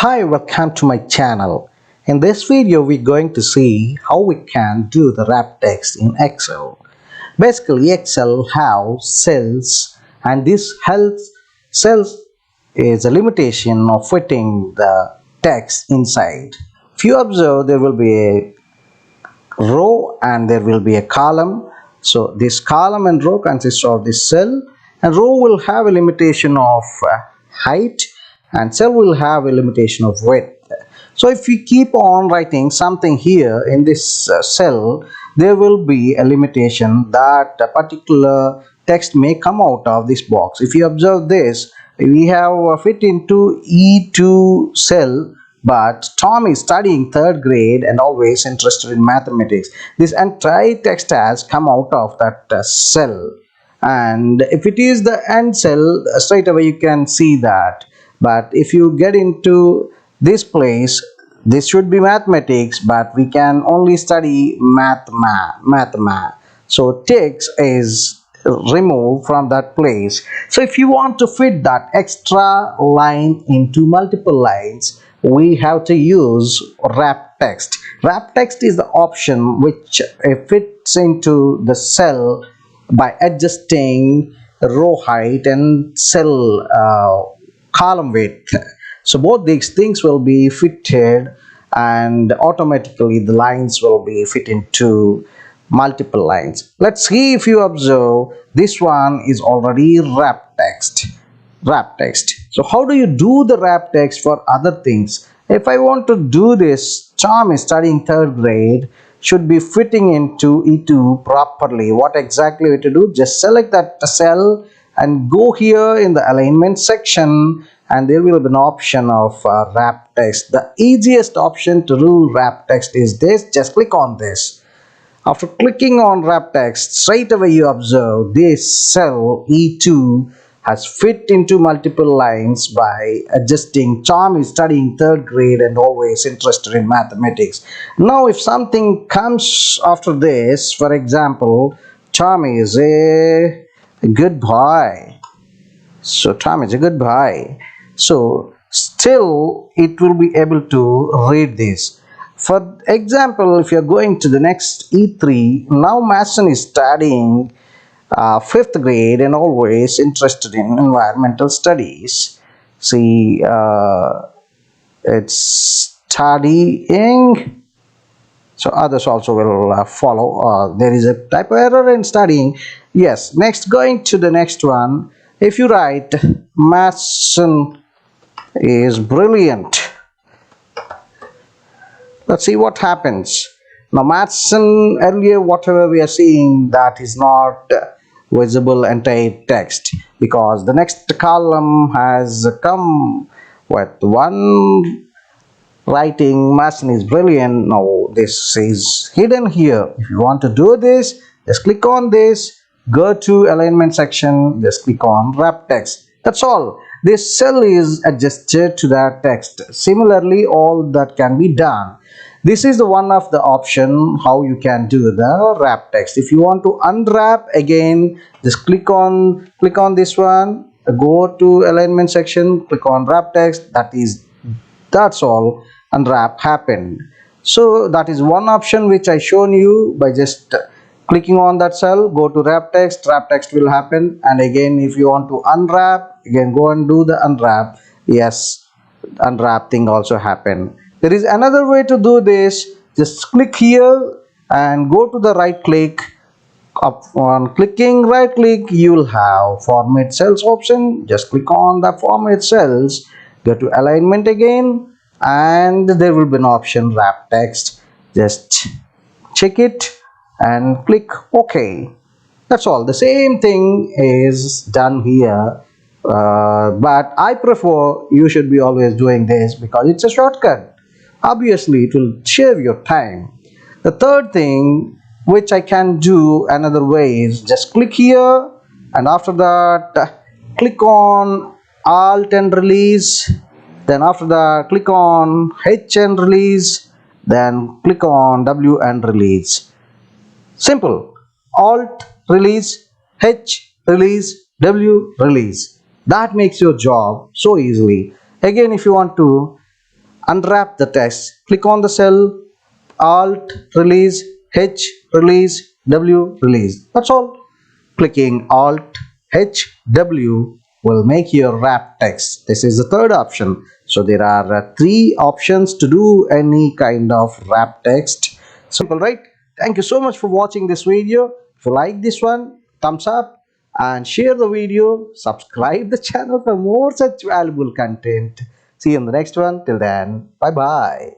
Hi, welcome to my channel. In this video, we're going to see how we can do the wrap text in Excel. Basically, Excel have cells, and this helps cells is a limitation of fitting the text inside. If you observe, there will be a row and there will be a column. So this column and row consists of this cell, and row will have a limitation of height and cell will have a limitation of width. So if we keep on writing something here in this cell, there will be a limitation that a particular text may come out of this box. If you observe this, we have fit into E2 cell, but Tom is studying third grade and always interested in mathematics. This entire text has come out of that cell. And if it is the end cell, straight away you can see that. But if you get into this place, this should be mathematics, but we can only study math. So text is removed from that place. So if you want to fit that extra line into multiple lines, we have to use wrap text. Wrap text is the option which fits into the cell by adjusting row height and cell column width. So both these things will be fitted and automatically the lines will be fit into multiple lines. Let's see. If you observe, this one is already wrap text. So how do you do the wrap text for other things? If I want to do this, Tom is studying third grade, should be fitting into E2 properly. What exactly we to do? Just select that cell and go here in the alignment section, and there will be an option of wrap text. The easiest option to do wrap text is this. Just click on this. After clicking on wrap text, straight away you observe this cell E2 has fit into multiple lines by adjusting. Tom is studying third grade and always interested in mathematics. Now if something comes after this, for example, Tom is a good boy. So Tom is a good boy. So still it will be able to read this. For example, if you're going to the next E3, now Mason is studying fifth grade and always interested in environmental studies. See, it's studying. So others also will follow. There is a typo error in studying. Yes. Next, going to the next one. If you write Mason is brilliant, let's see what happens. Now Mathson, earlier whatever we are seeing, that is not visible entire text because the next column has come with one writing Mathson is brilliant. Now this is hidden here. If you want to do this, just click on this, go to alignment section, just click on wrap text. That's all. This cell is adjusted to that text. Similarly, all that can be done. This is the one of the option how you can do the wrap text. If you want to unwrap, again just click on this one, go to alignment section, click on wrap text. That's all. Unwrap happened. So that is one option which I shown you. By just clicking on that cell, go to wrap text will happen. And again, if you want to unwrap, again go and do the unwrap. Yes, unwrap thing also happen. There is another way to do this. Just click here and go to the right click. Upon clicking right click, you will have format cells option. Just click on the format cells, go to alignment again, and there will be an option wrap text. Just check it and click OK. That's all. The same thing is done here. But I prefer you should be always doing this because it's a shortcut. Obviously it will save your time. The third thing which I can do another way is just click here, and after that click on Alt and release. Then after that click on H and release. Then click on W and release. Simple. Alt release, H release, W release. That makes your job so easily. Again, if you want to unwrap the text. Click on the cell, Alt release, H release, W release. That's all. Clicking Alt H W will make your wrap text. This is the third option. So there are three options to do any kind of wrap text. Simple, right? Thank you so much for watching this video. If you like this one, thumbs up and share the video. Subscribe the channel for more such valuable content. See you in the next one. Till then, bye bye.